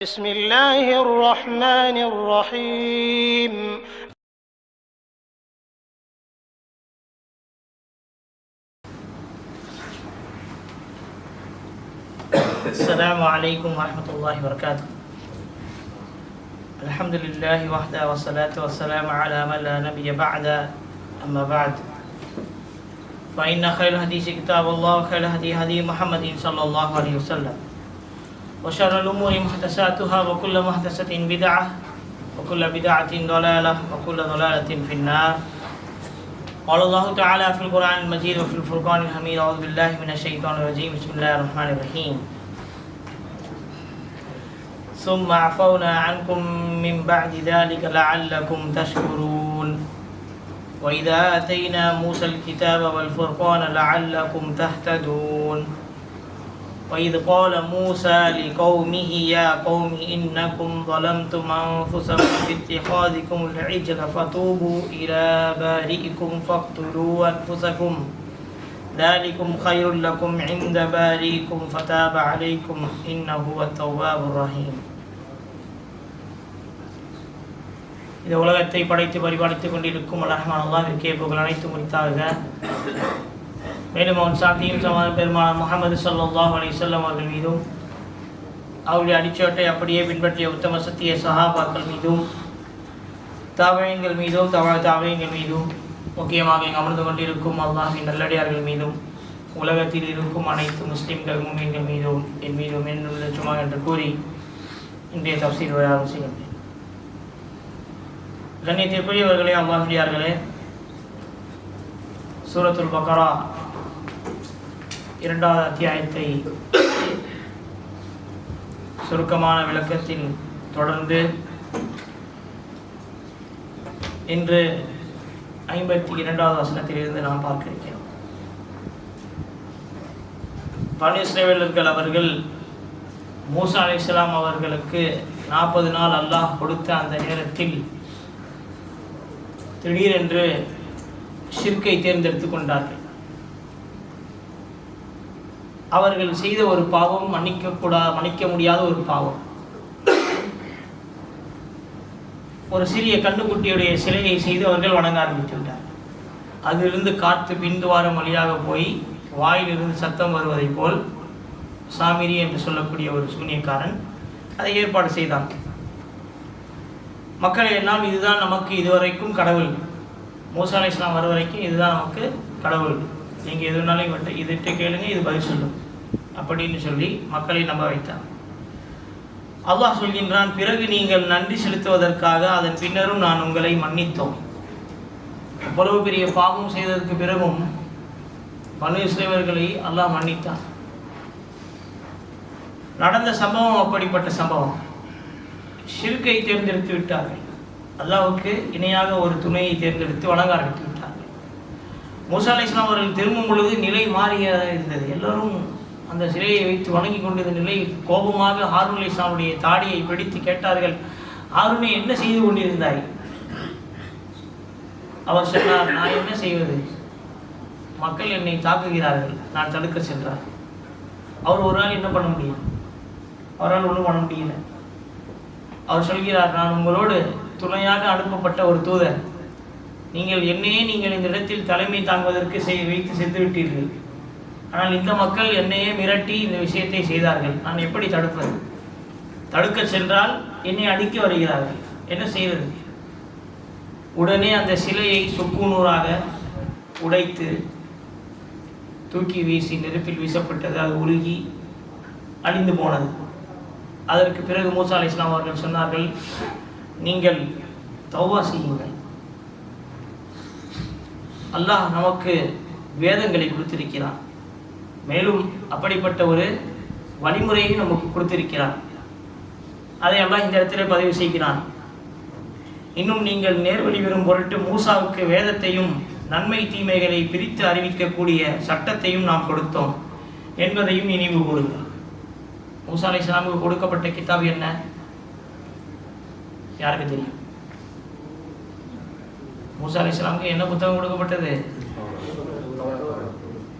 بسم الله الرحمن الرحيم السلام عليكم ورحمة الله وبركاته. الحمد لله وحده والصلاة والسلام على من لا نبي بعد. أما بعد فإن خير الحديث كتاب الله وخير الهدي هدي محمد صلى الله عليه وسلم وشر الأمور محدثاتها وكل محدثة بدعة وكل بدعة ضلالة وكل ضلالة في النار. قال الله تعالى في القرآن المجيد وفي الفرقان الحميد: أعوذ بالله من الشيطان الرجيم، بسم الله الرحمن الرحيم. ثم عفونا عنكم من بعد ذلك لعلكم تشكرون. وإذا آتينا موسى الكتاب والفرقان لعلكم تهتدون. وإذ قال موسى لقومه يا قوم إنكم ظلمتم أنفسكم باتخاذكم العجل فتوبوا إلى بارئكم فاقتلوا أنفسكم ذلكم خير لكم عند بارئكم فتاب عليكم إنه هو التواب الرحيم. இந்த உலகத்தை படைத்து பரிபாலித்துக் கொண்டிருக்கும் ரஹ்மான் அல்லாஹ்விற்கே புகழ் அனைத்தும் உரித்தாக. மேலும் அவன் சாந்தியும் சமான பெருமான முஹம்மது ஸல்லல்லாஹு அலைஹி வஸல்லம் அவர்கள் மீதும் அவருடைய அடிச்சோட்டை அப்படியே பின்பற்றிய உத்தம சத்திய சஹாபாக்கள் மீதும் தாபீன்கள் மீதும் தாபீன்கள் மீதும் முக்கியமாக இங்கு அமர்ந்து கொண்டிருக்கும் அல்லாஹ்வின் நல்லடியார்கள் மீதும் உலகத்தில் இருக்கும் அனைத்து முஸ்லிம்கள் முஃமின்கள் மீதும் என் மீதும் என்னுள்ள சும்மா என்று கூறி இன்றைய தஃசீர் உரையாடல் செய்கின்றேன். கண்ணியத்திற்குரியவர்களே, அல்லாஹ்வியார்களே, சூரத்துல் பக்ரா 2வது அத்தியாயத்தை சுருக்கமான விளக்கத்தில் தொடர்ந்து இன்று 52வது வசனத்திலிருந்து நாம் பார்க்க இருக்கிறோம். பனி இஸ்ரவேலர்கள் அவர்கள் மூசா அலைஹிஸ்ஸலாம் அவர்களுக்கு 40 நாள் அல்லாஹ் கொடுத்த அந்த நேரத்தில் திடீரென்று ஷிர்கை தேர்ந்தெடுத்து கொண்டார்கள். அவர்கள் செய்த ஒரு பாவம் மன்னிக்க முடியாத ஒரு பாவம். ஒரு சிறிய கண்ணுக்குட்டியுடைய சிலையை செய்து அவர்கள் வணங்க ஆரம்பித்து விட்டார்கள். அதிலிருந்து காற்று பிந்துவாரம் வழியாக போய் வாயிலிருந்து சத்தம் வருவதை போல் சாமிரி என்று சொல்லக்கூடிய ஒரு சூனியக்காரன் அதை ஏற்பாடு செய்தான். மக்களை எல்லாம் இதுதான் நமக்கு இதுவரைக்கும் கடவுள், மூசா அலைஹிஸ்ஸலாம் வர வரைக்கும் இதுதான் நமக்கு கடவுள், நீங்கள் எது வேணாலும் இதுகிட்ட கேளுங்க, இது பதில் சொல்லும் அப்படின்னு சொல்லி மக்களை நம்ப வைத்தார். அல்லாஹ் சொல்கின்றான், பிறகு நீங்கள் நன்றி செலுத்துவதற்காக அதன் பின்னரும் நான் உங்களை மன்னித்தோம். அவ்வளவு பெரிய பாவம் செய்ததற்கு பிறகும் பனு இஸ்ரவேலர்களை அல்லாஹ் மன்னித்தான். நடந்த சம்பவம் அப்படிப்பட்ட சம்பவம். ஷிர்கை தேர்ந்தெடுத்து விட்டார்கள். அல்லாஹ்வுக்கு இணையாக ஒரு துணையை தேர்ந்தெடுத்து வணங்க ஆரம்பித்து விட்டார்கள். மூசா அலைஹிஸ்ஸலாம் அவர்கள் திரும்பும் பொழுது நிலை மாறிய இருந்தது. எல்லோரும் அந்த சிலையை வைத்து வணங்கி கொண்டிருந்த நிலை கோபமாக ஹாரூன் அலைஹிஸ்ஸலாமுடைய தாடியை பிடித்து கேட்டார்கள், ஹாரூனே, என்ன செய்து கொண்டிருந்தாய்? அவர் சொன்னார், நான் என்ன செய்வது, மக்கள் என்னை தாக்குகிறார்கள், நான் தடுக்க சென்றார். அவர் ஒரு நாள் என்ன பண்ண முடியும்? அவரால் ஒன்றும் பண்ண முடியல. அவர் சொல்கிறார், நான் உங்களோடு துணையாக அனுப்பப்பட்ட ஒரு தூதர், நீங்கள் இந்த இடத்தில் தலைமை தாங்குவதற்கு வைத்து சென்று விட்டீர்கள். ஆனால் இந்த மக்கள் என்னையே மிரட்டி இந்த விஷயத்தை செய்தார்கள், நான் எப்படி தடுப்பது? தடுக்க சென்றால் என்னை அடிக்க வருகிறார்கள், என்ன செய்வது? உடனே அந்த சிலையை சுக்குநூறாக உடைத்து தூக்கி வீசி நெருப்பில் வீசப்பட்டது. அது உருகி அழிந்து போனது. அதற்கு பிறகு மூசா அலைஹிஸ்ஸலாம் அவர்கள் சொன்னார்கள், நீங்கள் தௌபா செய்யுங்கள், அல்லாஹ் நமக்கு வேதங்களை கொடுத்திருக்கிறான், மேலும் அப்படிப்பட்ட ஒரு வழிமுறையை நமக்கு கொடுத்திருக்கிறான், அதை அல்லாஹ் இந்த இடத்திலே பதிவு செய்கிறான். இன்னும் நீங்கள் நேர்வழி பெறும் பொருட்டு மூசாவுக்கு வேதத்தையும் நன்மை தீமைகளை பிரித்து அறிவிக்கக்கூடிய சட்டத்தையும் நாம் கொடுத்தோம் என்பதையும் நினைவு கூறுங்கள். மூசா அலைஹிஸ்ஸலாமுக்கு கொடுக்கப்பட்ட கிதாப் என்ன? யாருக்கு தெரியும்? மூசா அலைஹிஸ்ஸலாமுக்கு என்ன புத்தகம் கொடுக்கப்பட்டது?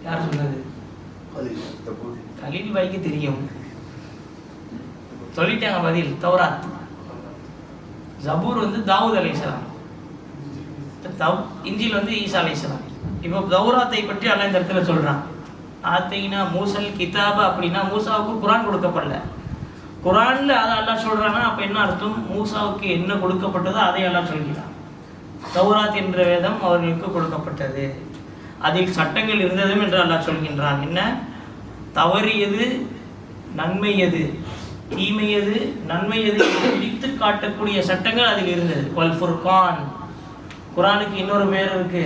யார் சொன்னது? கலீல் பாய்க்கு தெரியும். சொல்லிட்டாங்க பதில், தௌராத். ஜபூர் வந்து தாவூத் அலைஹிஸ்ஸலாம், இஞ்சில் வந்து ஈசா அலைஹிஸ்ஸலாம். இப்போ தௌராத்தை பற்றி அல்லாஹ் இந்த இடத்துல சொல்றான். ஆத்தைனா மூசல் கிதாப அப்படின்னா மூசாவுக்கு குரான் கொடுக்கப்படல. குரான்ல அதை அல்லாஹ் சொல்றான்னா அப்ப என்ன அர்த்தம்? மூசாவுக்கு என்ன கொடுக்கப்பட்டதோ அதை அல்லாஹ் சொல்கிறான். தௌராத் என்ற வேதம் அவர்களுக்கு கொடுக்கப்பட்டது, அதில் சட்டங்கள் இருந்ததும் என்று அல்லாஹ் சொல்கின்றான். என்ன தவறு எது, நன்மை எது, தீமை எது, நன்மை எது பிரித்து காட்டக்கூடிய சட்டங்கள் அதில் இருந்தது. வல் ஃபுர்கான், குரானுக்கு இன்னொரு பேர் இருக்கு,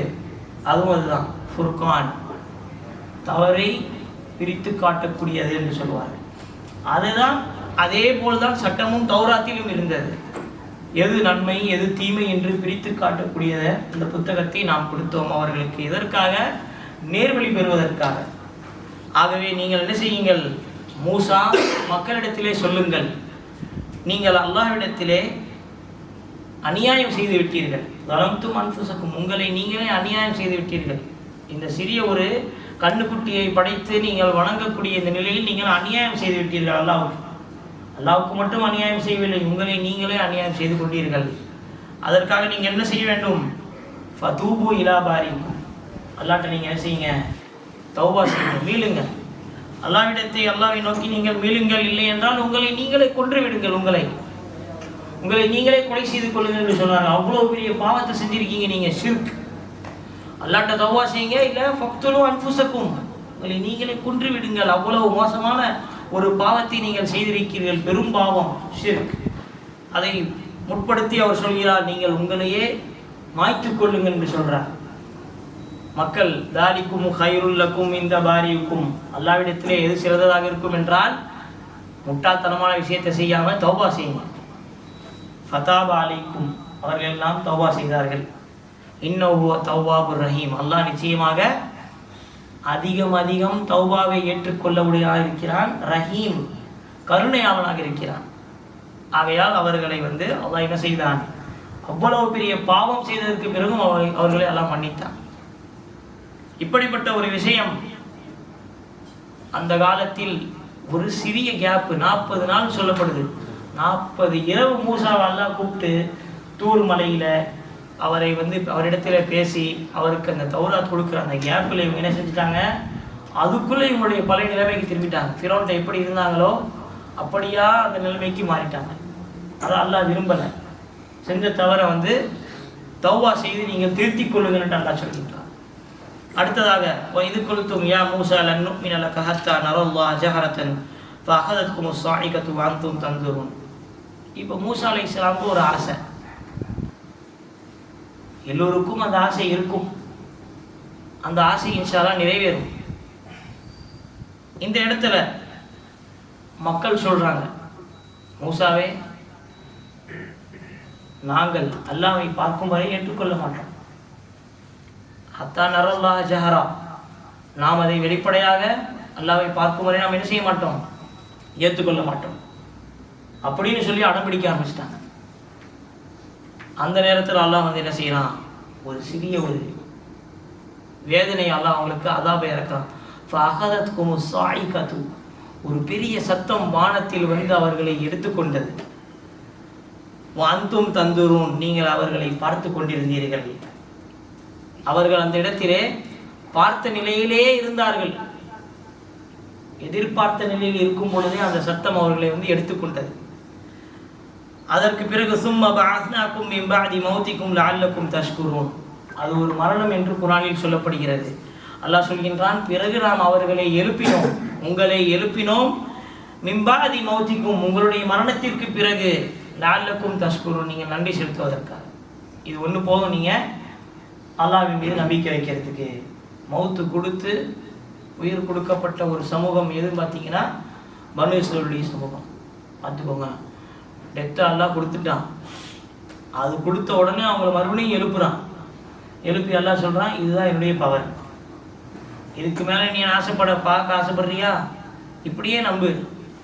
அதுவும் அதுதான் ஃபுர்கான், தவறை பிரித்து காட்டக்கூடியது என்று சொல்வார்கள். அதுதான், அதே போல்தான் சட்டமும் தௌராத்திலும் இருந்தது. எது நன்மை எது தீமை என்று பிரித்து காட்டக்கூடியத இந்த புத்தகத்தை நாம் கொடுத்தோம் அவர்களுக்கு. எதற்காக? நேர்வழி பெறுவதற்காக. ஆகவே நீங்கள் என்ன செய்யுங்கள்? மூசா, மக்களிடத்திலே சொல்லுங்கள், நீங்கள் அல்லாஹ்விடத்திலே அநியாயம் செய்து விட்டீர்கள். வலம்தும் அன்ஃபுஸக்கும், உங்களை நீங்களே அநியாயம் செய்து விட்டீர்கள். இந்த சிறிய ஒரு கண்ணுக்குட்டியை படைத்து நீங்கள் வணங்கக்கூடிய இந்த நிலையில் நீங்கள் அநியாயம் செய்து விட்டீர்கள். அல்லாஹ்வுக்கு மட்டும் அநியாயம் செய்யவில்லை, உங்களை நீங்களே அநியாயம் செய்து கொண்டீர்கள். அதற்காக நீங்கள் என்ன செய்ய வேண்டும்? ஃபதூபு இலா பாரிக்கும், அல்லாஹ்ட்ட நீங்கள் என்ன செய்யுங்க? தௌபா செய்யுங்க, மீளுங்க. அல்லாஹ்விடத்தை, அல்லாஹ்வை நோக்கி நீங்கள் மீளுங்கள். இல்லை என்றால் உங்களை நீங்களே கொன்று விடுங்கள், உங்களை நீங்களே கொலை செய்து கொள்ளுங்கள் என்று சொன்னாங்க. அவ்வளோ பெரிய பாவத்தை செஞ்சிருக்கீங்க நீங்க, ஷிர்க். அல்லாஹ்ட்ட தௌபா செய்யுங்க. இல்லை ஃபக்துலு அன்ஃபுஸக்கும், உங்களை நீங்களே கொன்று விடுங்கள். அவ்வளவு மோசமான ஒரு பாவத்தை நீங்கள் செய்திருக்கிறீர்கள், பெரும் பாவம் ஷிர்க். அதை முற்படுத்தி அவர் சொல்கிறார், நீங்கள் உங்களையே மாய்த்துக் கொள்ளுங்கள் என்று சொல்றார். மக்கள் தாலிக்கும் ஹைருல் லக்கும் இந்த பாரியுக்கும், அல்லாஹ்விடத்திலே எது சிறந்ததாக இருக்கும் என்றால் முட்டாள்தனமான விஷயத்தை செய்யாம தௌபா செய்யுங்க. ஃபதாப அலைக்கும், அவர்கள் எல்லாம் தௌபா செய்தார்கள். இன்னஹு தௌவாபுர் ரஹீம், அல்லாஹ் நிச்சயமாக அதிகம் தௌபாவை ஏற்றுக்கொள்ளக்கூடியதாக இருக்கிறான். ரஹீம், கருணையாளனாக இருக்கிறான். ஆகையால் அவர்களை அல்லாஹ் என்ன செய்தான்? அவ்வளவு பெரிய பாவம் செய்ததற்கு பிறகும் அவர்களை எல்லாம் மன்னித்தான். இப்படிப்பட்ட ஒரு விஷயம் அந்த காலத்தில் ஒரு சிறிய கேப், 40 நாள் சொல்லப்படுது. 40 இரவு மூசாவை அல்லாஹ் கூப்பிட்டு தூர் மலையில அவரை அவரிடத்துல பேசி அவருக்கு அந்த தௌராத் கொடுக்குற அந்த கேப்பில் இவங்க என்ன செஞ்சுட்டாங்க? அதுக்குள்ளே இவங்களுடைய பழைய நிலைமைக்கு திரும்பிட்டாங்க. ஃபிரௌன் எப்படி இருந்தாங்களோ அப்படியா அந்த நிலைமைக்கு மாறிட்டாங்க. அதை அல்லாஹ் விரும்பலை. செஞ்ச தவறை தௌபா செய்து நீங்கள் திருத்திக் கொள்ளுங்கன்னு அல்லாஹ் சொல்லிட்டான். அடுத்ததாக, இது கொளுத்தும் யா மூசா லன் நுமின லக ஹத்தா நரல்லாஹ ஜஹரத்தன் ஃபஅஹதத்கும் ஸாயிகத்து வஅன்தும் தன்துரூன். இப்போ மூசா அலைஹிஸ்ஸலாமுக்கு ஒரு ஆசை, எல்லோருக்கும் அந்த ஆசை இருக்கும். அந்த ஆசை இன்ஷா அல்லாஹ் நிறைவேறும். இந்த இடத்துல மக்கள் சொல்றாங்க, மூசாவே, நாங்கள் அல்லாஹ்வை பார்க்கும் வரை ஏற்றுக்கொள்ள மாட்டோம். ஹத்தா நரல்லாஹ ஜஹரா, நாம் அதை வெளிப்படையாக அல்லாஹ்வை பார்க்கும் வரை நாம் என்ன செய்ய மாட்டோம்? ஏற்றுக்கொள்ள மாட்டோம் அப்படின்னு சொல்லி அடம்பிடிக்க ஆரம்பிச்சிட்டாங்க. அந்த நேரத்தில் அல்லாஹ் என்ன செய்யறான்? ஒரு சிறிய ஒரு வேதனை அல்லாஹ் அவங்களுக்கு அதாபை இறக்கிறான். ஃபஅஹதத்கும் ஸாயிகத்து, ஒரு பெரிய சத்தம் வானத்தில் அவர்களை எடுத்துக்கொண்டது. வஅன்தும் தன்துரூன், நீங்கள் அவர்களை பார்த்து கொண்டிருந்தீர்கள். அவர்கள் அந்த இடத்திலே பார்த்த நிலையிலே இருந்தார்கள். எதிர்பார்த்த நிலையில் இருக்கும் பொழுதே அந்த சத்தம் அவர்களை எடுத்துக்கொண்டது. அதற்கு பிறகு சும்ம பஅஸ்னாக்கும் மின் பஅதி மௌத்திக்கும் லஅல்லக்கும் தஷ்குரூன், அது ஒரு மரணம் என்று குர்ஆனில் சொல்லப்படுகிறது. அல்லாஹ் சொல்கின்றான், பிறகு நாம் அவர்களை எழுப்பினோம், உங்களை எழுப்பினோம், மின் பஅதி மௌத்திக்கும், உங்களுடைய மரணத்திற்கு பிறகு, லஅல்லக்கும் தஷ்குரூன், நீங்கள் நன்றி செலுத்துவதற்காக. இது ஒன்று போதும், நீங்கள் அல்லாஹ்வின் மீது நம்பிக்கை வைக்கிறதுக்கு. மௌத்து கொடுத்து உயிர் கொடுக்கப்பட்ட ஒரு சமூகம் எதுன்னு பார்த்தீங்கன்னா பனு இஸ்ராயீலுடைய சமூகம். பார்த்துக்கோங்க, டெத்தை அல்லாஹ் கொடுத்துட்டான். அது கொடுத்த உடனே அவங்கள மறுபடியும் எழுப்புறான். எழுப்பி அல்லாஹ் சொல்கிறான், இதுதான் என்னுடைய பவர், இதுக்கு மேலே நீ பார்க்க ஆசைப்படுறியா? இப்படியே நம்பு,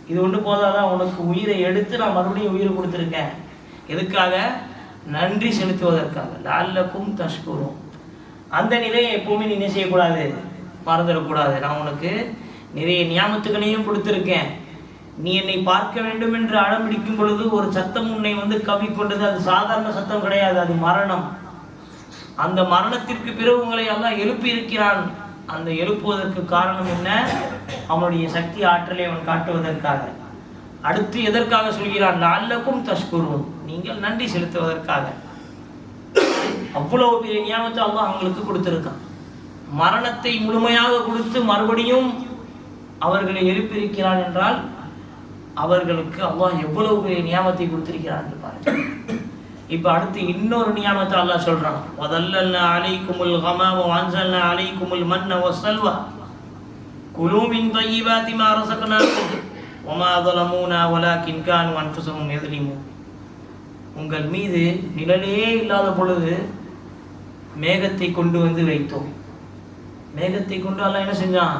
இது ஒன்று போதாதான், உனக்கு உயிரை எடுத்து நான் மறுபடியும் உயிரை கொடுத்துருக்கேன். எதுக்காக? நன்றி செலுத்துவதற்காக. லஅல்லக்கும் தஷ்குரூன். அந்த நிலையை எப்போவுமே நீ என்ன செய்யக்கூடாது? மறந்துடக்கூடாது. நான் உனக்கு நிறைய நியாமத்துகளையும் கொடுத்துருக்கேன், நீ என்னை பார்க்க வேண்டும் என்று அடம்பிடிக்கும் பொழுது ஒரு சத்தம் உன்னை வந்து கவ்விக்கொண்டது. அது சாதாரண சத்தம் கிடையாது, அது மரணம். அந்த மரணத்திற்கு பிறகு உங்களை எல்லாம் எழுப்பி இருக்கிறான். அந்த எழுப்புவதற்கு காரணம் என்ன? அவனுடைய சக்தி ஆற்றலை அவன் காட்டுவதற்காக. அடுத்து எதற்காக சொல்கிறான்? லஅல்லக்கும் தஷ்குரூன், நீங்கள் நன்றி செலுத்துவதற்காக. அவ்வளவு பெரிய நியாமத்தை அல்லாஹ் அவங்களுக்கு கொடுத்திருக்கான். மரணத்தை முழுமையாக கொடுத்து மறுபடியும் அவர்களை எழுப்பியிருக்கிறான் என்றால் அவர்களுக்கு அல்லாஹ் எவ்வளவு பெரிய நியாமத்தை கொடுத்திருக்கிறான் என்று பாருங்க. இப்ப அடுத்து இன்னொரு நியாமத்தை அல்லாஹ் சொல்றான். வதல்லல்னா அலைக்குமுல் கமாம வஅன்ஸல்னா அலைக்குமுல் மன்ன வஸ்ஸல்வா குலூ மின் தய்யிபாத்தி மா ரஸக்னாக்கும் வமா ஸலமூனா வலாக்கின் கானூ அன்ஃபுஸஹும் யஸ்லிமூன். உங்கள் மீது நிழலே இல்லாத பொழுது மேகத்தை கொண்டு வந்து வைத்தோம். மேகத்தை கொண்டு அல்லாஹ் என்ன செஞ்சான்?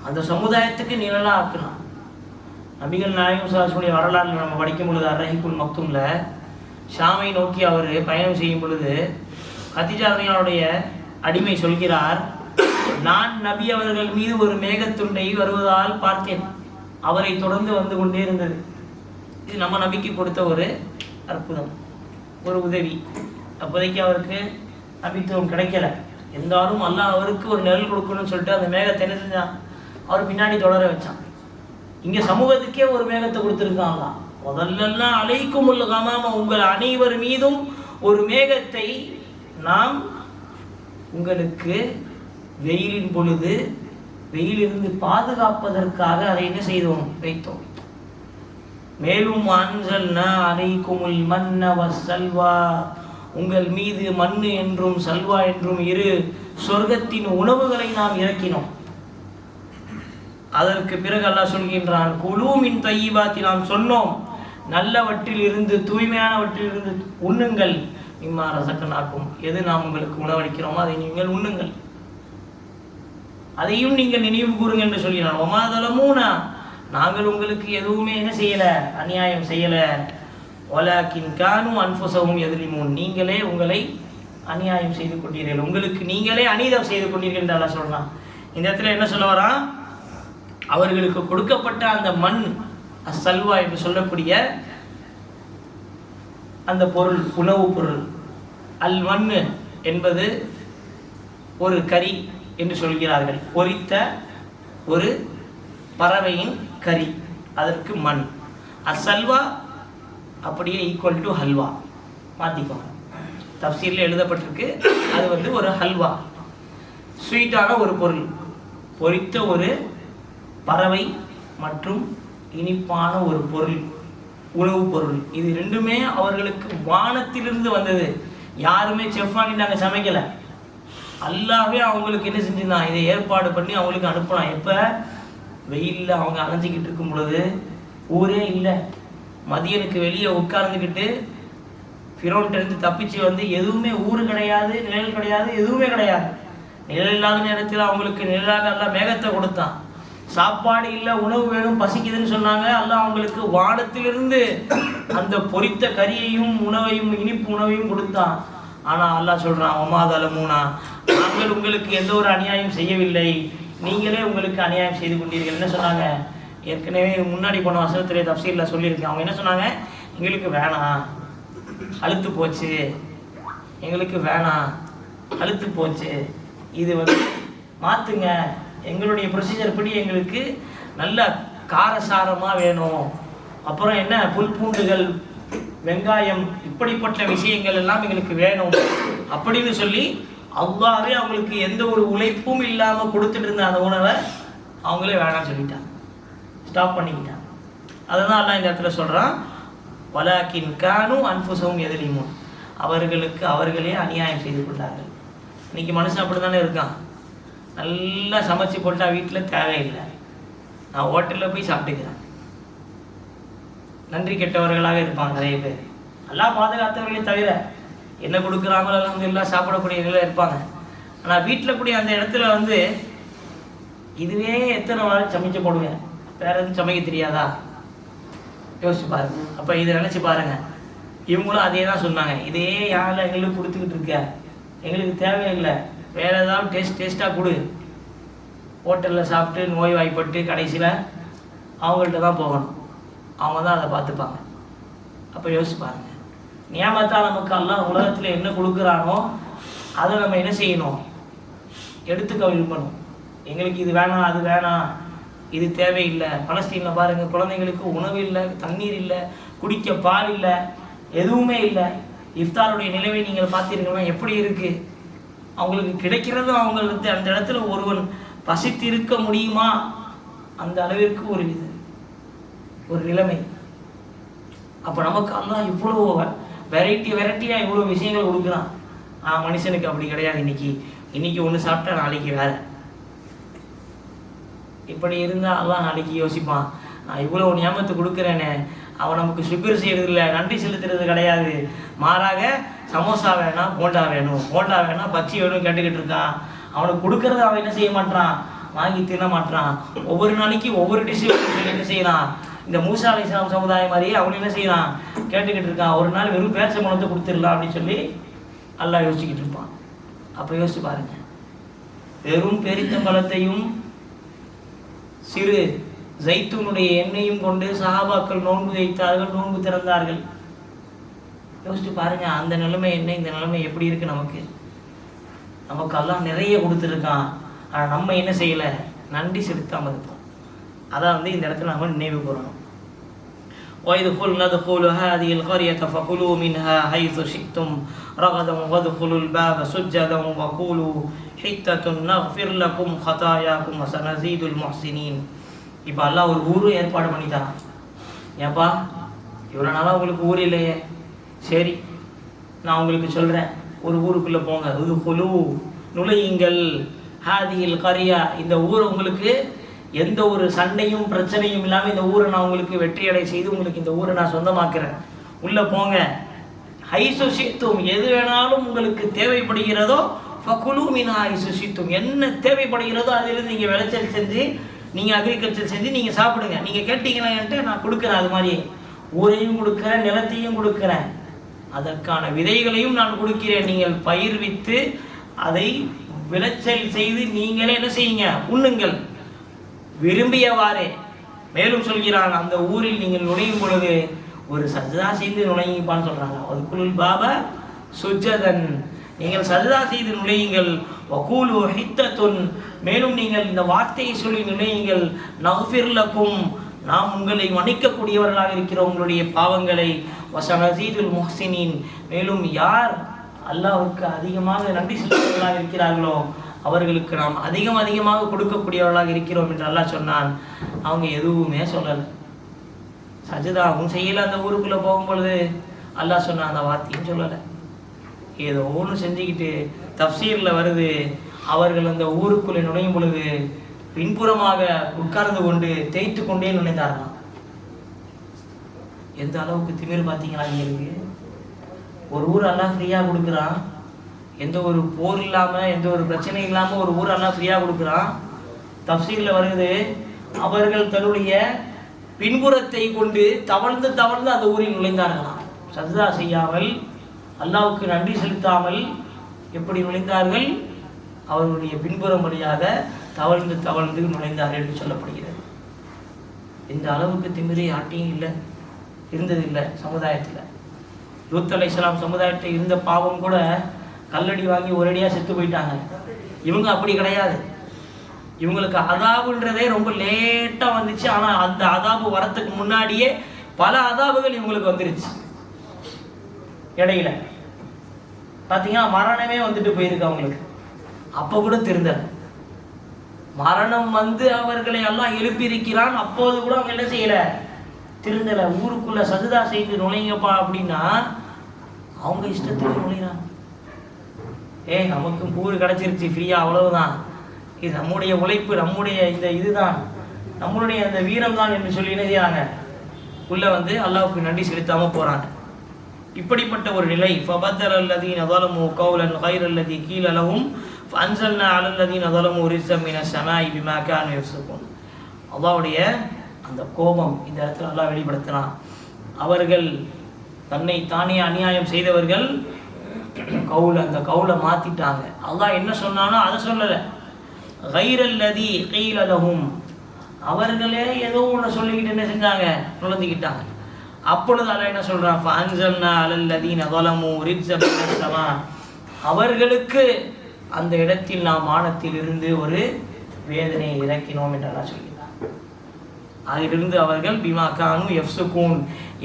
அந்த சமுதாயத்துக்கு நிழலா ஆக்கலாம். நபிகள் நாயகம் ஸல்லல்லாஹு வரலாறு நம்ம படிக்கும் பொழுது அர்-ரஹீகுல் மக்தூம்ல ஷாமை நோக்கி அவர் பயணம் செய்யும் பொழுது கதீஜா ரலியல்லாஹுடைய அடிமை சொல்கிறார், நான் நபி அவர்கள் மீது ஒரு மேகத்துண்டை வருவதால் பார்த்தேன், அவரை தொடர்ந்து வந்து கொண்டே இருந்தது. இது நம்ம நபிக்கு கொடுத்த ஒரு அற்புதம், ஒரு உதவி. அப்போதைக்கு அவருக்கு நபித்துவம் கிடைக்கல, இருந்தாலும் அல்லாஹ் அவருக்கு ஒரு நிழல் கொடுக்கணும்னு சொல்லிட்டு அந்த மேகத்தை என்ன செஞ்சான்? அவர் பின்னாடி தொடர வச்சான். இங்க சமூகத்துக்கே ஒரு மேகத்தை கொடுத்துருக்கான் அல்லாஹ். முதல்ல அலைக்குமுல் கமாம, உங்கள் அனைவர் மீதும் ஒரு மேகத்தை நாம் உங்களுக்கு வெயிலின் பொழுது வெயிலிருந்து பாதுகாப்பதற்காக அதை என்ன செய்தோம்? வைத்தோம். மேலும் அன்ஸல்னா அலைக்குமுல் மன்ன வஸ்ஸல்வா, உங்கள் மீது மண்ணு என்றும் சல்வா என்றும் இரு சொர்க்கத்தின் உணவுகளை நாம் இறக்கினோம். அதற்கு பிறகு அல்லாஹ் சொல்கின்றான், குலூ மின் தய்யிபாத்தி, நாம் சொன்னோம் நல்லவற்றில் இருந்து தூய்மையானவற்றில் இருந்து உண்ணுங்கள், மிம்மா ரஸக்னாக்கும், எது நாம் உங்களுக்கு உணவளிக்கிறோமோ அதை நீங்கள் உண்ணுங்கள், அதையும் நீங்கள் நினைவு கூறுங்கள் என்று சொல்கிறான். வமா ஸலமூனா, நாங்கள் உங்களுக்கு எதுவுமே என்ன செய்யல? அநியாயம் செய்யல. வலாக்கின் கானூ அன்ஃபுஸஹும் யஸ்லிமூன், நீங்களே உங்களை அநியாயம் செய்து கொண்டீர்கள், உங்களுக்கு நீங்களே அநீதம் செய்து கொண்டீர்கள் என்று அல்லாஹ் சொல்றான். இந்த இடத்துல என்ன சொல்ல வரான்? அவர்களுக்கு கொடுக்கப்பட்ட அந்த மண் அஸ்ஸல்வா என்று சொல்லக்கூடிய அந்த பொருள், உணவு பொருள். அல் மண்ணு என்பது ஒரு கறி என்று சொல்கிறார்கள், பொரித்த ஒரு பறவையின் கறி, அதற்கு மண். அஸ்ஸல்வா அப்படியே ஈக்குவல் டு ஹல்வா, மாற்றிக்கோங்க, தஃப்சீரில் எழுதப்பட்டிருக்கு. அது வந்து ஒரு ஹல்வா, ஸ்வீட்டான ஒரு பொருள், பொரித்த ஒரு பறவை மற்றும் இனிப்பான ஒரு பொருள், உணவுப் பொருள். இது ரெண்டுமே அவர்களுக்கு வானத்திலிருந்து வந்தது. யாருமே செஃப் வாங்கிட்டாங்க சமைக்கலை, அல்லாஹ்வே அவங்களுக்கு என்ன செஞ்சுருந்தான்? இதை ஏற்பாடு பண்ணி அவங்களுக்கு அனுப்பினான். எப்போ? வெயிலில் அவங்க அலைஞ்சிக்கிட்டு இருக்கும் பொழுது, ஊரே இல்லை, மதியனுக்கு வெளியே உட்கார்ந்துக்கிட்டு ஃபிரௌன்கிட்டருந்து தப்பிச்சு வந்து, எதுவுமே ஊர் கிடையாது, நிழல் கிடையாது, எதுவுமே கிடையாது. நிழல் இல்லாத நேரத்தில் அவங்களுக்கு நிழலாக அல்லாஹ் மேகத்தை கொடுத்தான். சாப்பாடு இல்லை, உணவு வேணும், பசிக்குதுன்னு சொன்னாங்க. அல்லாஹ் அவங்களுக்கு வானத்திலிருந்து அந்த பொரித்த கறியையும் உணவையும் இனிப்பு உணவையும் கொடுத்தான். ஆனால் அல்லாஹ் சொல்கிறான், வமா ஸலமூனா, நாங்கள் உங்களுக்கு எந்த ஒரு அநியாயம் செய்யவில்லை, நீங்களே உங்களுக்கு அநியாயம் செய்து கொண்டீர்கள். என்ன சொன்னாங்க? ஏற்கனவே முன்னாடி போன வசனத்திலே தஃப்சீரில் சொல்லியிருக்கேன். அவங்க என்ன சொன்னாங்க? எங்களுக்கு வேணாம், அழுத்து போச்சு, எங்களுக்கு வேணாம், அழுத்து போச்சு, இது வந்து மாற்றுங்க, எங்களுடைய ப்ரொசீஜர் படி எங்களுக்கு நல்ல காரசாரமாக வேணும், அப்புறம் என்ன புல் பூண்டுகள் வெங்காயம் இப்படிப்பட்ட விஷயங்கள் எல்லாம் எங்களுக்கு வேணும் அப்படின்னு சொல்லி அல்லாஹ்வே அவங்களுக்கு எந்த ஒரு உழைப்பும் இல்லாமல் கொடுத்துட்டு இருந்த அந்த உணவை அவங்களே வேணாம்னு சொல்லிட்டாங்க, ஸ்டாப் பண்ணிக்கிட்டாங்க. அதுதான் அல்லாஹ் இந்த இடத்துல சொல்கிறான், வலாக்கின் கானூ அன்ஃபுஸஹும் யஸ்லிமூன், அவர்களுக்கு அவர்களே அநியாயம் செய்து கொண்டார்கள். இன்னைக்கு மனுஷன் அப்படி தானே இருக்கான், நல்லா சமைச்சு போட்டா வீட்டில் தேவையில்லை, நான் ஹோட்டலில் போய் சாப்பிட்டுக்கிறேன். நன்றி கெட்டவர்களாக இருப்பாங்க நிறைய பேர். எல்லாம் பாதுகாத்தவர்களே தவிர என்ன கொடுக்குறாங்களோ அல்ஹம்துலில்லாஹ் சாப்பிடக்கூடியவர்களாக இருப்பாங்க. ஆனால் வீட்டில் கூடிய அந்த இடத்துல வந்து இதுவே எத்தனை நாள் சமைச்சு போடுவேன், வேற எதுவும் சமைக்க தெரியாதா? யோசிச்சு பாருங்க. அப்போ இதை நினச்சி பாருங்க, இவங்களும் அதே தான் சொன்னாங்க, இதே யாரில் எங்களுக்கு கொடுத்துக்கிட்டு இருக்க, எங்களுக்கு தேவையில்லை, வேறு ஏதாவது டேஸ்ட்டாக கொடு. ஹோட்டலில் சாப்பிட்டு நோய் வாய்ப்பட்டு கடைசியில் அவங்கள்ட்ட தான் போகணும், அவங்க தான் அதை பார்த்துப்பாங்க. அப்போ யோசிச்சு பாருங்க, நியாமத்தா நமக்கு அல்லாஹ் உலகத்தில் என்ன கொடுக்குறானோ அதை நம்ம என்ன செய்யணும், எடுத்துக்க விரும்பணும். எங்களுக்கு இது வேணாம், அது வேணாம், இது தேவையில்லை. பலஸ்தீனில் பாருங்கள், குழந்தைங்களுக்கு உணவு இல்லை, தண்ணீர் இல்லை, குடிக்க பால் இல்லை, எதுவுமே இல்லை. இஃப்தாருடைய நிலைமை நீங்கள் பார்த்தீர்கள்னா எப்படி இருக்குது? அவங்களுக்கு கிடைக்கிறதும் அவங்களுக்கு அந்த இடத்துல ஒருவன் பசித்து இருக்க முடியுமா அந்த அளவிற்கு ஒரு நிலைமை. அப்போ நமக்கு அல்லாஹ் இவ்வளோ வெரைட்டியாக இவ்வளோ விஷயங்கள் கொடுக்குறான். மனுஷனுக்கு அப்படி கிடையாது. இன்னைக்கு ஒன்று சாப்பிட்டா நாளைக்கு வேற. இப்படி இருந்தால் அல்லாஹ் நாளைக்கு யோசிப்பான், நான் இவ்வளோ நியாமத்து கொடுக்குறேனே, அவன் நமக்கு சுக்கர் செய்கிறது இல்லை, நன்றி செலுத்துறது கிடையாது. மாறாக சமோசா வேணாம், போண்டா வேணும், போண்டா வேணாம், பச்சி வேணும் கேட்டுக்கிட்டு இருக்கான். அவனுக்கு கொடுக்கறத அவன் என்ன செய்ய மாட்டான், வாங்கி தின்ன மாட்டான். ஒவ்வொரு நாளைக்கு ஒவ்வொரு டிஷ்ஷு என்ன செய்யறான், இந்த மூசா அலைஹிஸ்ஸலாம் சமுதாயம் மாதிரியே அவன் என்ன செய்யறான், கேட்டுக்கிட்டு இருக்கான். ஒரு நாள் வெறும் பேரிச்சம்பழத்தை கொடுத்துடலாம் அப்படின்னு சொல்லி அல்லாஹ் யோசிச்சுக்கிட்டு இருப்பான். அப்போ யோசிச்சு பாருங்க, வெறும் பேரிச்சம்பழத்தையும் சிறு ஜைத்தூனுடைய எண்ணெயும் கொண்டு சஹாபாக்கள் நோன்பு வைத்தார்கள், நோன்பு திறந்தார்கள். யோசிச்சு பாருங்க, அந்த நிலைமை என்ன, இந்த நிலைமை எப்படி இருக்கு நமக்கு. நமக்கு அல்லாஹ் நிறைய கொடுத்துருக்கான், ஆனால் நம்ம என்ன செய்யலை, நன்றி செலுத்தாமல் இருப்போம். அதான் இந்த இடத்துல நம்ம நினைவு கூறணும். وَإِذْ قُلْنَا ادْخُلُوا هَٰذِهِ الْقَرْيَةَ فَكُلُوا مِنْهَا حَيْثُ شِئْتُمْ رَغَدًا وَادْخُلُوا الْبَابَ سُجَّدًا وَقُولُوا حِطَّةٌ نَغْفِرْ لَكُمْ خَطَايَاكُمْ وَسَنَزِيدُ الْمُحْسِنِينَ. இப்போ அல்லாஹ் ஒரு ஊரும் ஏற்பாடு பண்ணிட்டான். ஏப்பா இவ்வளோ நாளாக உங்களுக்கு ஊர் இல்லையே, சரி நான் உங்களுக்கு சொல்கிறேன், ஒரு ஊருக்குள்ளே போங்க, உதுகுலு நுழையுங்கள், ஹாதியில் கரியா, இந்த ஊர் உங்களுக்கு எந்த ஒரு சண்டையும் பிரச்சனையும் இல்லாமல் இந்த ஊரை நான் உங்களுக்கு வெற்றியடை செய்து உங்களுக்கு இந்த ஊரை நான் சொந்தமாக்குறேன், உள்ளே போங்க. ஹைசு சித்தும், எது வேணாலும் உங்களுக்கு தேவைப்படுகிறதோ ஃபகுலு மின்ஹா ஹைசு சித்தும், என்ன தேவைப்படுகிறதோ அதிலிருந்து நீங்கள் விளைச்சல் செஞ்சு, நீங்கள் அக்ரிகல்ச்சர் செஞ்சு நீங்கள் சாப்பிடுங்க. நீங்கள் கேட்டீங்கன்னா என்கிட்ட நான் கொடுக்குறேன், அது மாதிரி ஊரையும் கொடுக்குறேன், நிலத்தையும் கொடுக்குறேன், அதற்கான விதைகளையும் நான் கொடுக்கிறேன். நீங்கள் பயிர்வித்து அதை விளைச்சல் செய்து நீங்களே என்ன செய்யுங்க, உண்ணுங்கள் விரும்பியவாறே. மேலும் சொல்கிறான், அந்த ஊரில் நீங்கள் நுழையும் பொழுது ஒரு சஜ்தா செய்து நுழையுப்பான்னு சொல்றாங்க. அதுக்குள் பாபா சுஜதன், நீங்கள் சஜ்தா செய்து நுழையுங்கள். வகூலு ஹித்தத்துன், மேலும் நீங்கள் இந்த வார்த்தையை சொல்லி நுழையுங்கள். நஃபிர் லக்கும், நாம் உங்களை மன்னிக்கக்கூடியவர்களாக இருக்கிறோம் உங்களுடைய பாவங்களை. வஸனஸீதுல் முஹ்ஸினீன், மேலும் யார் அல்லாஹ்வுக்கு அதிகமாக நன்றி செலுத்துவர்களாக இருக்கிறார்களோ அவர்களுக்கு நாம் அதிகமாக கொடுக்கக்கூடியவர்களாக இருக்கிறோம் என்று அல்லாஹ் சொன்னான். அவங்க எதுவுமே சொல்லலை, சஜதாவும் செய்யலை. அந்த ஊருக்குள்ளே போகும்பொழுது அல்லாஹ் சொன்னான், அந்த வார்த்தையும் சொல்லலை. ஏதோ ஒன்று செஞ்சுக்கிட்டு தஃப்சீரில் வருது, அவர்கள் அந்த ஊருக்குள்ளே நுழையும் பொழுது பின்புறமாக உட்கார்ந்து கொண்டு தேய்த்து கொண்டே நுழைந்தார்களாம். எந்த அளவுக்கு திமிர் பார்த்தீங்களா எங்களுக்கு. ஒரு ஊர் அல்லாஹ் ஃப்ரீயாக கொடுக்குறான், எந்த ஒரு போர் இல்லாமல் எந்த ஒரு பிரச்சனை இல்லாமல் ஒரு ஊர் எல்லாம் ஃப்ரீயாக கொடுக்குறான். தஃப்சீரில் வருது, அவர்கள் தன்னுடைய பின்புறத்தை கொண்டு தவழ்ந்து அந்த ஊரில் நுழைந்தார்களாம். சஜ்தா செய்யாமல், அல்லாஹ்வுக்கு நன்றி செலுத்தாமல் எப்படி நுழைந்தார்கள், அவர்களுடைய பின்புறம் வழியாக தவழ்ந்து நுழைந்தார்கள் என்று சொல்லப்படுகிறது. இந்த அளவுக்கு திமிரை யார்ட்டையும் இருந்ததில்லை சமுதாயத்தில். லூத் அலைஹிஸ்ஸலாம் சமுதாயத்தில் இருந்த பாவம் கூட கல்லடி வாங்கி ஒரேடியாக செத்து போயிட்டாங்க. இவங்க அப்படி கிடையாது. இவங்களுக்கு அதாபுன்றதே ரொம்ப லேட்டாக வந்துச்சு. ஆனால் அந்த அதாபு வரத்துக்கு முன்னாடியே பல அதாபுகள் இவங்களுக்கு வந்துருச்சு. இடையில பார்த்தீங்கன்னா மரணமே வந்துட்டு போயிருக்கு அவங்களுக்கு. அப்போ கூட திருந்தலை. மரணம் வந்து அவர்களை எல்லாம் எழுப்பியிருக்கிறான். அப்போது கூட அவங்க என்ன செய்யலை, திருந்தலை. ஊருக்குள்ள சஜ்தா செய்து நுழைங்கப்பா அப்படின்னா அவங்க இஷ்டத்துக்கு நுழைகிறாங்க. நமக்கு ஊர் கிடச்சிருச்சு ஃப்ரீயா, அவ்வளவுதான், இது நம்முடைய உழைப்பு, நம்முடைய இந்த இதுதான், நம்மளுடைய அந்த வீரம் தான் என்று சொல்லி என்ன செய்யறாங்க, உள்ள வந்து அல்லாஹ்வுக்கு நன்றி செலுத்தாம போறாங்க. இப்படிப்பட்ட ஒரு நிலை. ஃபபத்தல அல்லதீன ஸலமு கௌலன் கைரல்லதி கீல லஹும் ஃபஅன்ஸல்னா அலல்லதீன ஸலமு ரிஸ்ஸம் மினஸ் ஸமாஇ பிமா கானூ யஃப்ஸுகூன். அல்லாஹ்வுடைய அந்த கோபம் இந்த இடத்துல அல்லாஹ் வெளிப்படுத்தினான். அவர்கள் தன்னை தானே அநியாயம் செய்தவர்கள் அந்த கவுலை மாத்திட்டாங்க. அல்லாஹ் என்ன சொன்னானோ அதை சொல்லலை. கைரல்லதி கீல லஹும், அவர்களே ஏதோ ஒன்று சொல்லிக்கிட்டு என்ன செஞ்சாங்க, நுழைஞ்சிக்கிட்டாங்க. அப்பொழுது அல்லாஹ் என்ன சொல்றான், ஃபஅன்ஸல்னா அலல்லதீன ஸலமூ ரிஜ்ஸன் மினஸ் ஸமா, அவர்களுக்கு அந்த இடத்தில் நாம் வானத்தில் இருந்து ஒரு வேதனையை இறக்கினோம் என்று அல்லாஹ் சொல்கிறார். அதிலிருந்து அவர்கள் பிமா கானு யஃப்ஸுகூன்,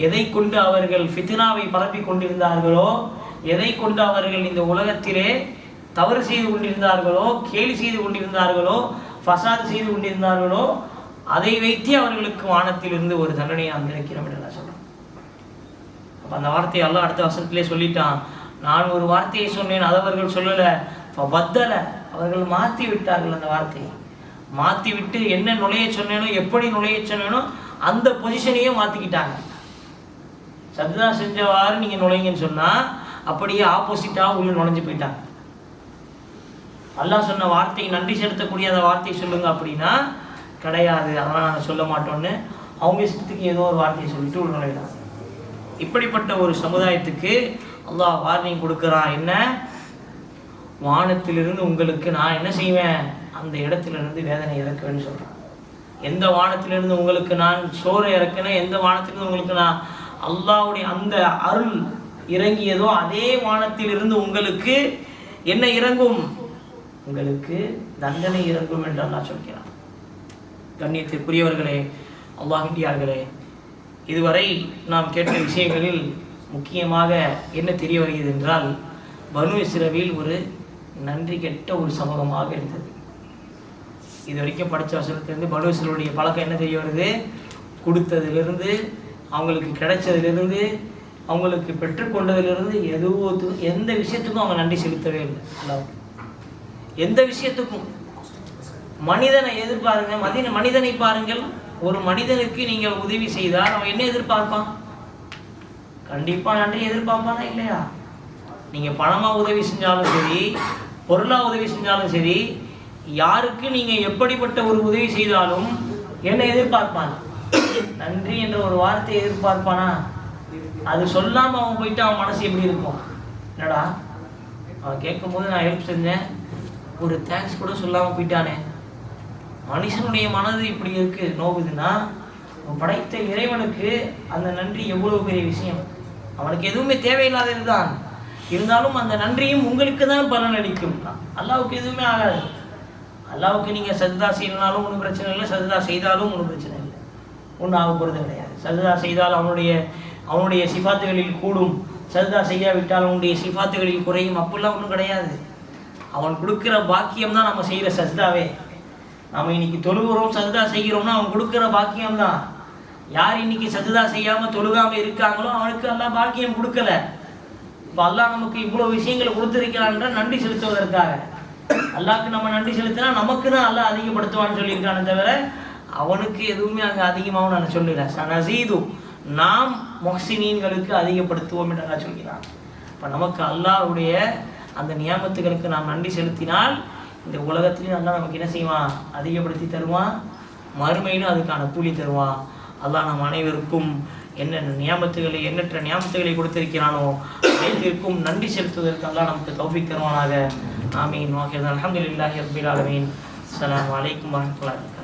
எதை கொண்டு அவர்கள் ஃபித்னாவை பரப்பி கொண்டிருந்தார்களோ, எதை கொண்டு அவர்கள் இந்த உலகத்திலே தவறு செய்து கொண்டிருந்தார்களோ, கேலி செய்து கொண்டிருந்தார்களோ, ஃபசாத் செய்து கொண்டிருந்தார்களோ, அதை வைத்தே அவர்களுக்கு வானத்திலிருந்து ஒரு தண்டனையை நாம் இறக்கிறோம் என்று அல்லாஹ் சொல்றான். அப்போ அந்த வார்த்தையை அல்லாஹ் அடுத்த வசனத்திலே சொல்லிட்டான். நான் ஒரு வார்த்தையை சொன்னேன், அதை அவர்கள் சொல்லல, ஃபபத்தல, அவர்கள் மாற்றி விட்டார்கள். அந்த வார்த்தையை மாற்றி விட்டு என்ன நுழைய சொன்னேனோ, எப்படி நுழைய சொன்னேனோ அந்த பொசிஷனையும் மாற்றிக்கிட்டாங்க. சஜ்தா செஞ்சவாறு நீங்கள் நுழைங்கன்னு சொன்னால் அப்படியே ஆப்போசிட்டாக உள்ள நுழைஞ்சு போயிட்டாங்க. அல்லாஹ் சொன்ன வார்த்தைக்கு நன்றி செலுத்தக்கூடிய அந்த வார்த்தையை சொல்லுங்க அப்படின்னா கிடையாது, அதெல்லாம் நாங்கள் சொல்ல மாட்டோன்னு அவங்க இஷ்டத்துக்கு ஏதோ ஒரு வார்த்தையை சொல்லிட்டு உள்ள நுழையிறாங்க. இப்படிப்பட்ட ஒரு சமுதாயத்துக்கு அல்லாஹ் வார்னிங் கொடுக்குறான். என்ன, வானத்திலிருந்து உங்களுக்கு நான் என்ன செய்வேன், அந்த இடத்திலிருந்து வேதனை இறக்குவேன்னு சொல்கிறான். எந்த வானத்திலிருந்து உங்களுக்கு நான் சோறு இறக்குனேன், எந்த வானத்திலிருந்து உங்களுக்கு நான் அல்லாஹ்வுடைய அந்த அருள் இறங்கியதோ அதே வானத்திலிருந்து உங்களுக்கு என்ன இறங்கும், உங்களுக்கு தண்டனை இறங்கும் என்று அல்லாஹ் சொல்கிறான். கண்ணியத்திற்குரியவர்களே, அல்லாஹ்வியார்களே, இதுவரை நாம் கேட்ட விஷயங்களில் முக்கியமாக என்ன தெரிய வருகிறது என்றால், பனு இஸ்ரவேல் ஒரு நன்றி கெட்ட ஒரு சமூகமாக இருந்தது. இது வரைக்கும் படித்த வசனத்திலிருந்து பனு இஸ்ரவேலுடைய பழக்கம் என்ன தெரிய வருது, கொடுத்ததிலிருந்து, அவங்களுக்கு கிடைச்சதிலிருந்து, அவங்களுக்கு பெற்றுக்கொண்டதிலிருந்து எந்த விஷயத்துக்கும் அவங்க நன்றி செலுத்தவே இல்லை. அல்லாஹ் எந்த விஷயத்துக்கும் மனிதனை எதிர்பாருங்க, மனிதனை பாருங்கள். ஒரு மனிதனுக்கு நீங்கள் உதவி செய்தால் அவன் என்ன எதிர்பார்ப்பான், கண்டிப்பா நன்றி எதிர்பார்ப்பானா இல்லையா? நீங்க பணமா உதவி செஞ்சாலும் சரி, பொருளா உதவி செஞ்சாலும் சரி, யாருக்கு நீங்க எப்படிப்பட்ட ஒரு உதவி செய்தாலும் என்ன எதிர்பார்ப்பான், நன்றி என்ற ஒரு வார்த்தையை எதிர்பார்ப்பானா? அது சொல்லாம அவன் போயிட்டு அவன் மனசு எப்படி இருக்கும், என்னடா அவன் கேட்கும் போது நான் ஹெல்ப் செஞ்சேன், ஒரு தேங்க்ஸ் கூட சொல்லாம போயிட்டானே. மனுஷனுடைய மனது இப்படி இருக்கு, நோகுதுன்னா படைத்த இறைவனுக்கு அந்த நன்றி எவ்வளவு பெரிய விஷயம். அவனுக்கு எதுவுமே தேவையில்லாதது தான், இருந்தாலும் அந்த நன்றியும் உங்களுக்கு தான் பலன் அளிக்கும். அல்லாவுக்கு எதுவுமே ஆகாது. அல்லாவுக்கு நீங்கள் சஜ்தா செய்யணும்னாலும் ஒன்றும் பிரச்சனை இல்லை, சஜ்தா செய்தாலும் ஒன்றும் பிரச்சனை இல்லை, ஒன்றும் ஆக போகிறது கிடையாது. சஜ்தா செய்தால் அவனுடைய சிஃபாத்துகளில் கூடும், சஜ்தா செய்யாவிட்டால் அவனுடைய சிஃபாத்துகளில் குறையும், அப்படிலாம் ஒன்றும் கிடையாது. அவன் கொடுக்குற பாக்கியம் தான் நம்ம செய்கிற சஜ்தாவே. நம்ம இன்னைக்கு தொழுகிறோம், சஜ்தா செய்கிறோம்னா அவன் கொடுக்குற பாக்கியம்தான். யார் இன்னைக்கு சஜ்தா செய்யாமல் தொழுகாமல் இருக்காங்களோ அவனுக்கு அல்லாஹ் பாக்கியம் கொடுக்கல. இப்போ அல்லாஹ் நமக்கு இவ்வளோ விஷயங்களை கொடுத்துருக்கிறான்ற நன்றி செலுத்துவதற்காக. அல்லாஹ்க்கு நம்ம நன்றி செலுத்தினா நமக்கு தான் அல்லாஹ் அதிகப்படுத்துவான்னு சொல்லியிருக்கானே தவிர அவனுக்கு எதுவுமே அங்கே அதிகமாகவும் நான் சொல்லுறேன். சனசீது, நாம் முஹ்சினீன்களுக்கு அதிகப்படுத்துவோம் என்று அல்லாஹ் சொல்கிறான். இப்போ நமக்கு அல்லாஹ்வுடைய அந்த நியாமத்துகளுக்கு நாம் நன்றி செலுத்தினால் இந்த உலகத்திலையும் அல்லாஹ் நமக்கு என்ன செய்வான், அதிகப்படுத்தி தருவான், மறுமையிலும் அதுக்கான கூலி தருவான். அல்லாஹ் நம் அனைவருக்கும் என்னென்ன நியாமத்துகளை, எண்ணற்ற நியாமத்துகளை கொடுத்திருக்கிறானோ அனைத்திற்கும் நன்றி செலுத்துவதற்கு அல்லாஹ் நமக்கு தௌஃபீக் தருவானாக. ஆமீன். வாஹித் அல்ஹம்துலில்லாஹி ரப்பில் ஆலமீன். அஸ்ஸலாமு அலைக்கும் வரஹ்மத்துல்லாஹி.